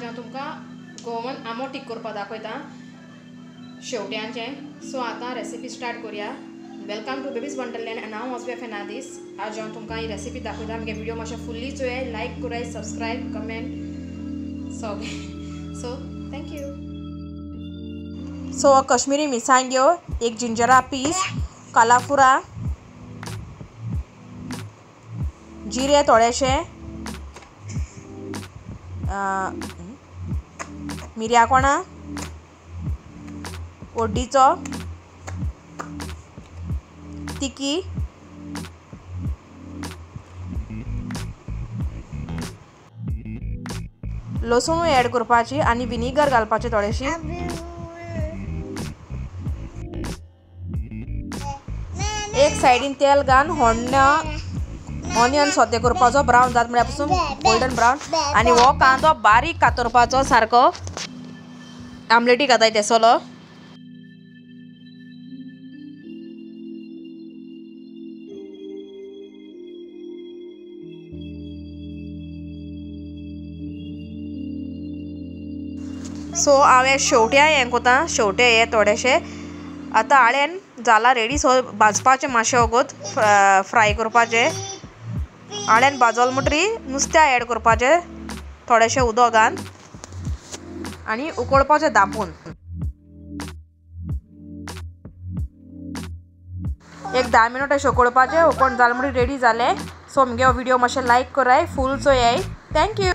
आज हांव तुमकां गोवन आंबो टीक करपा दाखयता शेवट्यांचें. सो आतां रेसिपी स्टार्ट करुया. Welcome to baby's wonderland and हांव वचपी फेर्नांदीस. आज हांव तुमकां ही रेसिपी दाखयता. आमगे व्हिडिओ मातशें फुल्ली चोय, लायक कराय, सबस्क्रायब, कमेंट सगळें. So thank you. सो कश्मीरी मिरसांग्यो, एक जिंजरा पीस, कालाफुरा, जिरे थोडेशे, मिरया कोणा, ओड्डीचो, तिकी, लसूण ऍड करपाची आनी विनेगर घालपाची थोडीशी. एक सायडीन तेल घालून ऑनियन सोते करपाचो, ब्रावन जात म्हळ्यार पासून गोल्डन ब्रावन. आनी हो कांदो बारीक कातरपाचो सारको आमलेटी घाताय तेसोलो. सो हांवें शेवट्या हें कोता, शेवटे हे थोडेशे आतां आळ्यान जाला रेडी. सो भाजपाचें मातशें वगत फ्राय करपाचें. आळ्यान भाजल म्हणटरी नुस्त्या ऍड करपाचें थोडेशें उदक घालून आनी उकळपाचें धांपून. एक 10 मिनट अशें उकळपाचें. उकळून जालें म्हणटरी रेडी जालें. सो म्हगे हो व्हिडिओ मातशें लायक कराय, फूल चोयाय. थँक्यू.